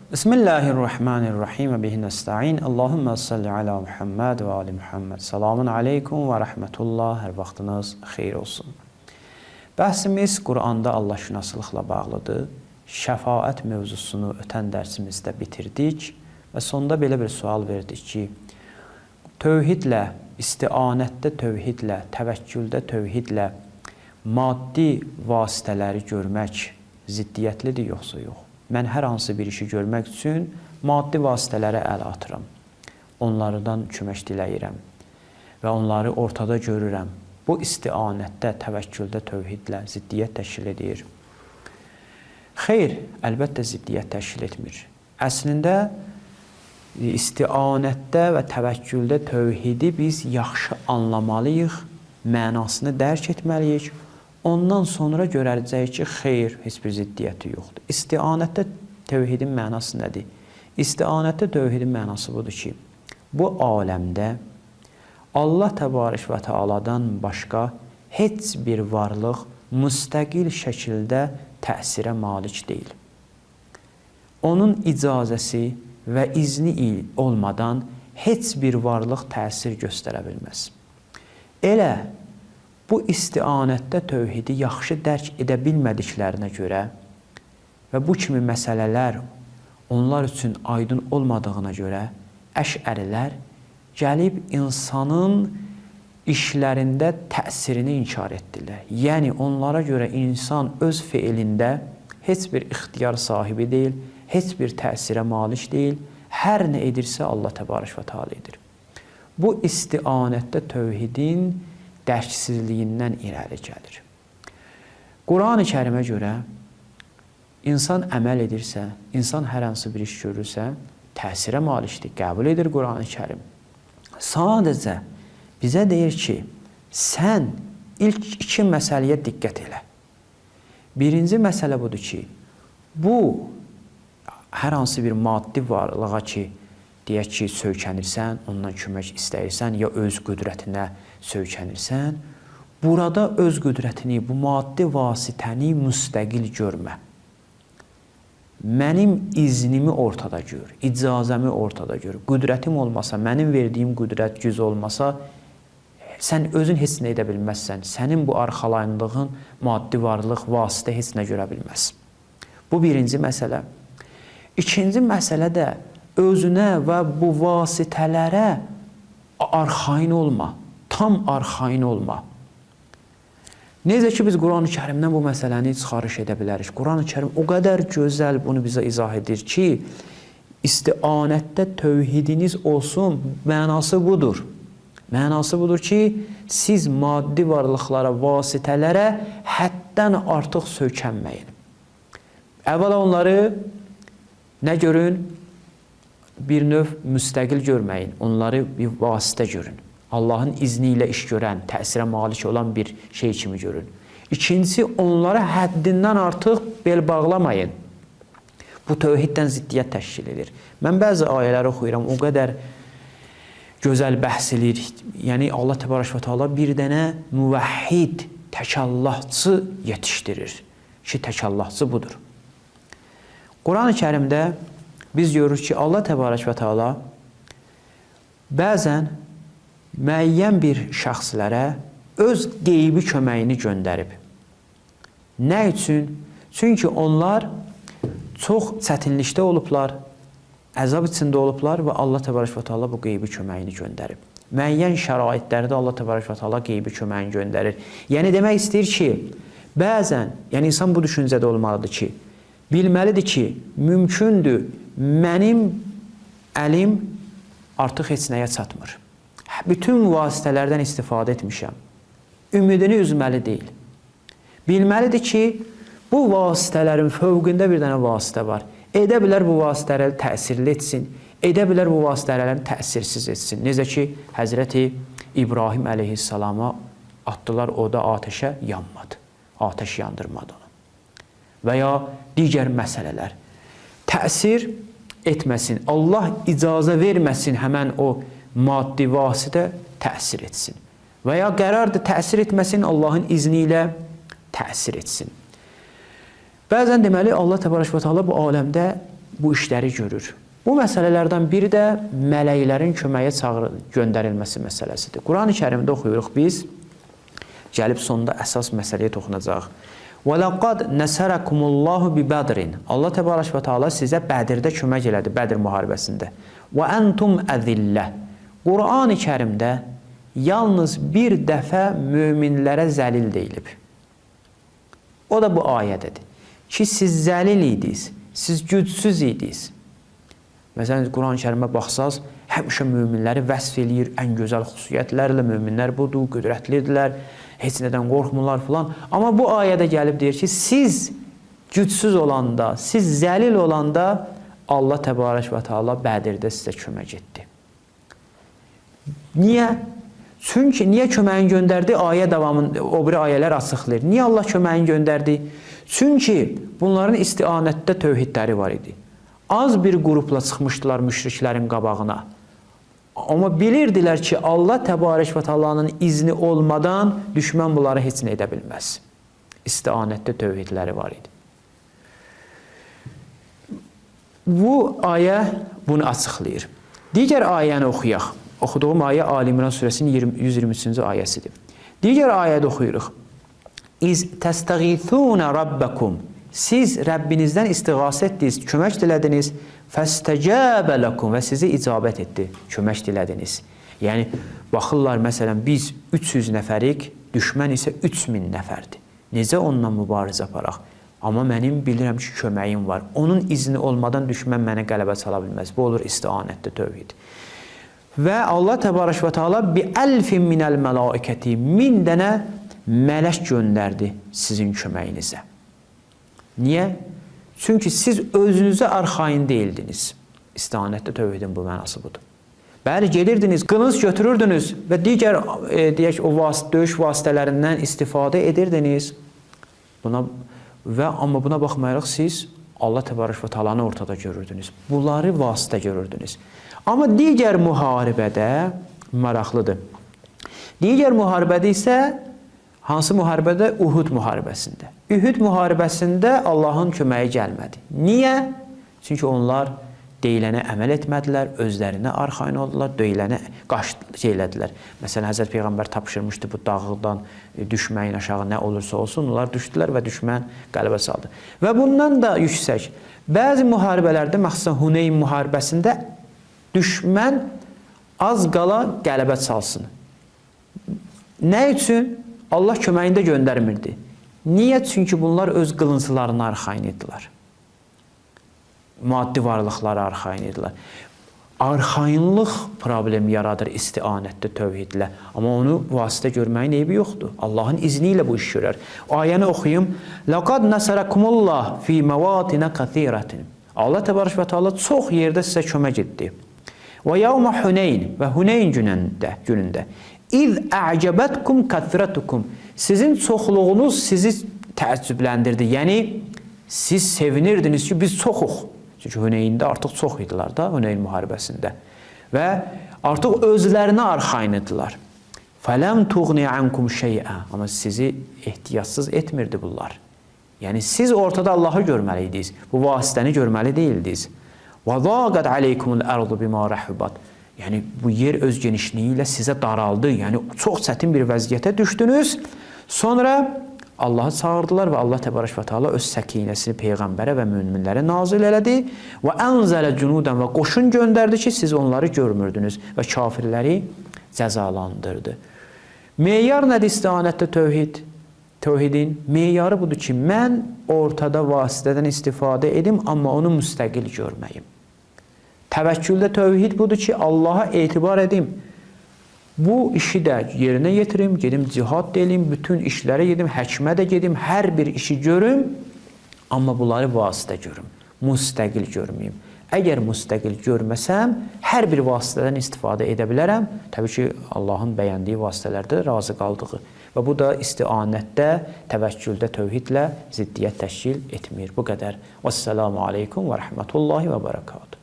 Bismillahirrahmanirrahim və bihi nəstəin. Allahümmə salli alə Muhammed və ali Muhammed. Salamun aleykum və rəhmətullah. Hər vaxtınız xeyir olsun. Bəhsimiz Quranda Allahşünaslıqla bağlıdır. Şəfaət mövzusunu ötən dərsimizdə bitirdik və sonda belə bir sual verdik ki, tövhidlə, istianətdə tövhidlə, təvəkküldə tövhidlə maddi vasitələri görmək ziddiyyətlidir yoxsa yox? Mən hər hansı bir işi görmək üçün maddi vasitələrə əl atıram. Onlardan kömək diləyirəm və onları ortada görürəm. Bu istianətdə, təvəkküldə, tövhidlə ziddiyyət təşkil edir. Xeyr, əlbəttə ziddiyyət təşkil etmir. Əslində, istianətdə və təvəkküldə tövhidi biz yaxşı anlamalıyıq, mənasını dərk etməliyik. Ondan sonra görəcəyik ki, xeyr, heç bir ziddiyyəti yoxdur. İstianətdə tövhidin mənası nədir? İstianətdə tövhidin mənası budur ki, bu aləmdə Allah təbarək və təaladan başqa heç bir varlıq müstəqil şəkildə təsirə malik deyil. Onun icazəsi və izni olmadan heç bir varlıq təsir göstərə bilməz. Elə bu istianətdə tövhidi yaxşı dərk edə bilmədiklərinə görə və bu kimi məsələlər onlar üçün aydın olmadığına görə əşərilər gəlib insanın işlərində təsirini inkar etdilər. Yəni, onlara görə insan öz feilində heç bir ixtiyar sahibi deyil, heç bir təsirə malik deyil, hər nə edirsə Allah təbarək və təala edir. Bu istianətdə tövhidin dərksizliyindən irəli gəlir. Quran-ı Kərimə görə insan əməl edirsə, insan hər hansı bir iş görürsə, təsirə malikdir, qəbul edir Quran-ı Kərim. Sadəcə bizə deyir ki, sən ilk iki məsələyə diqqət elə. Birinci məsələ budur ki, bu hər hansı bir maddi varlığa ki, deyək ki, söykənirsən, ondan kömək istəyirsən, ya öz qüdrətinə söykənirsən, burada öz qüdrətini, bu maddi vasitəni müstəqil görmə. Mənim iznimi ortada gör, icazəmi ortada gör. Qüdrətim olmasa, mənim verdiyim qüdrət güc olmasa, sən özün heç nə edə bilməzsən. Sənin bu arxalayındığın maddi varlıq, vasitə heç nə görə bilməz. Bu birinci məsələ. İkinci məsələ də özünə və bu vasitələrə arxain olma, tam arxain olma. Necə ki, biz Quran-ı Kərimdən bu məsələni çıxarış edə bilərik. Quran-ı Kərim o qədər gözəl bunu bizə izah edir ki, istianətdə tövhidiniz olsun, mənası budur. Mənası budur ki, siz maddi varlıqlara, vasitələrə həddən artıq söykənməyin. Əvvəla onları nə görün? Bir növ müstəqil görməyin, onları bir vasitə görün. Allahın izni ilə iş görən, təsirə malik olan bir şey kimi görün. İkincisi, onlara həddindən artıq bel bağlamayın. Bu tövhiddən ziddiyyət təşkil edir. Mən bəzi ayələri oxuyuram, o qədər gözəl bəhs edir. Yəni, Allah təbarək və təala bir dənə müvəhhid, təkallahçı yetişdirir ki, təkallahçı budur. Quran-ı Kərimdə biz görürük ki, Allah təbarək və təala bəzən müəyyən bir şəxslərə öz qeybi köməyini göndərib. Nə üçün? Çünki onlar çox çətinlikdə olublar, əzab içində olublar və Allah təbarək və təala bu qeybi köməyini göndərib. Müəyyən şəraitlərdə Allah təbarək və təala qeybi köməyini göndərir. Yəni, demək istəyir ki, bəzən, yəni insan bu düşüncədə olmalıdır ki, bilməlidir ki, mümkündür, mənim əlim artıq heç nəyə çatmır. Bütün vasitələrdən istifadə etmişəm. Ümidini üzməli deyil. Bilməlidir ki, bu vasitələrin fövqündə bir dənə vasitə var. Edə bilər bu vasitələri təsirli etsin, edə bilər bu vasitələri təsirsiz etsin. Necə ki, Həzrəti İbrahim əleyhissalama atdılar oda atəşə, yanmadı. Atəş yandırmadı onu. Və ya digər məsələlər. Təsir etməsin, Allah icazə verməsin həmən o maddi vasitə təsir etsin. Və ya qərardır təsir etməsin, Allahın izni ilə təsir etsin. Bəzən deməli Allah təbarək və təala bu aləmdə bu işləri görür. Bu məsələlərdən biri də mələklərin köməyə göndərilməsi məsələsidir. Quran-ı Kərimdə oxuyuruq biz, gəlib sonunda əsas məsələyə toxunacaq. وَلَقَدْ نَسَرَكُمُ اللّٰهُ بِبَدْرٍ Allah Təbarək və Teala sizə Bədirdə kömək elədi, Bədir müharibəsində. وَأَنْتُمْ أَذِلَّةِ Quran-ı Kərimdə yalnız bir dəfə möminlərə zəlil deyilib. O da bu ayədədir ki, siz zəlil idiniz, siz gücsüz idiniz. Məsələn, Quran-ı Kərimə baxsaz, həmişə möminləri vəsf eləyir, ən gözəl xüsusiyyətlərlə möminlər budur, qüdrətlidirlər, heç nədən qorxmurlar filan. Amma bu ayədə gəlib deyir ki, siz gücsüz olanda, siz zəlil olanda Allah Təbarək və Teala Bədirdə sizə kömək etdi. Niyə? Çünki niyə köməyin göndərdi? Ayə davamında, o biri ayələr açıqlayır. Niyə Allah köməyin göndərdi? Çünki bunların istianətdə tövhidləri var idi. Az bir qrupla çıxmışdılar müşriklərin qabağına. Amma bilirdilər ki, Allah Təbarək və Teala'nın izni olmadan düşmən bunları heç nə edə bilməz. İstianətdə tövhidləri var idi. Bu ayə bunu açıqlayır. Digər ayəni oxuyaq. Oxuduğum ayə Ali İmran surəsinin 123-cü ayəsidir. Digər ayədə oxuyuruq. İz təstəğithunə rabbəkum Siz Rəbbinizdən istiğasə etdiniz, kömək dilədiniz. Fəstəcəbə ləkum və sizi icabət etdi, kömək dilədiniz. Yəni, baxırlar, məsələn, biz 300 nəfərik, düşmən isə 3000 nəfərdir. Necə onunla mübarizə aparaq? Amma mənim bilirəm ki, köməyim var. Onun izni olmadan düşmən mənə qələbə çala bilməz. Bu olur istianətdə tövhid. Və Allah Təbarək və Teala bi-əlfin minəl mələikəti 1000 dənə mələk göndərdi sizin köməyinizə. Niyə? Çünki siz özünüzə arxain deyildiniz. İstianətdə tövhidin bu mənası budur. Bəli, gedirdiniz, qılınc götürürdünüz və digər deyək, o döyüş vasitələrindən istifadə edirdiniz. Amma buna baxmayaraq siz Allah Təbarək və Teala'nı ortada görürdünüz. Bunları vasitə görürdünüz. Amma digər müharibədə maraqlıdır. Digər müharibədə isə hansı müharibədə? Uhud müharibəsində. Uhud müharibəsində Allahın köməyi gəlmədi. Niyə? Çünki onlar deyilənə əməl etmədilər, özlərinə arxain oldular, deyilənə elədilər. Məsələn, Həzrət Peyğəmbər tapşırmışdı bu dağdan düşməyin aşağı nə olursa olsun, onlar düşdülər və düşmən qələbə saldı. Və bundan da yüksək, bəzi müharibələrdə, məxsusən Huneyn müharibəsində düşmən az qala qələbə çalsın. Nə üçün? Allah köməyində göndərmirdi. Niyə? Çünki bunlar öz qılınclarına arxain idilər. Maddi varlıqlara arxain idilər. Arxainlıq problemi yaradır istianətdə tövhidlə. Amma onu vasitə görməyin eybi yoxdur. Allahın izni ilə bu iş görər. Ayəni oxuyum. لَقَدْ نَسَرَكُمُ اللّٰهِ فِي مَوَاتِنَ كَثِيرَةٍ Allah Təbarək və Teala çox yerdə sizə kömək etdi. وَيَوْمَ حُنَيْنِ və Huneyn günündə İz ə'cəbətkum kəthirətukum Sizin çoxluğunuz sizi təəccübləndirdi. Yəni, siz sevinirdiniz ki, biz çoxuq. Çünki Huneyndə artıq çox idilər da, Huneyn müharibəsində. Və artıq özlərinə arxain idilər. Fələm tuğni ənkum şeyə Amma sizi ehtiyatsız etmirdi bunlar. Yəni, siz ortada Allahı görməliydiniz. Bu vasitəni görməli deyildiniz. Və zaqət aleykumul ərdu bimə rəhubat Yəni, bu yer öz genişliyi ilə sizə daraldı. Yəni, çox çətin bir vəziyyətə düşdünüz. Sonra Allahı çağırdılar və Allah Təbarək və Teala öz səkinəsini Peyğəmbərə və müminlərə nazil elədi. Və ənzələ cunudən və qoşun göndərdi ki, siz onları görmürdünüz və kafirləri cəzalandırdı. Meyar nədir istianətdə tövhidin? Meyarı budur ki, mən ortada vasitədən istifadə edim, amma onu müstəqil görməyim. Təvəkküldə tövhid budur ki, Allaha etibar edim. Bu işi də yerinə yetirim, gedim cihad deyim, bütün işlərə gedim, həkimə də gedim, hər bir işi görüm, amma bunları vasitə görüm, müstəqil görməyim. Əgər müstəqil görməsəm, hər bir vasitədən istifadə edə bilərəm. Təbii ki, Allahın bəyəndiyi vasitələrdə razı qaldığı. Və bu da istianətdə, təvəkküldə tövhidlə ziddiyyət təşkil etmir. Bu qədər. Vəssalamu aleykum və rəhmətullahi və bərəkatuhu.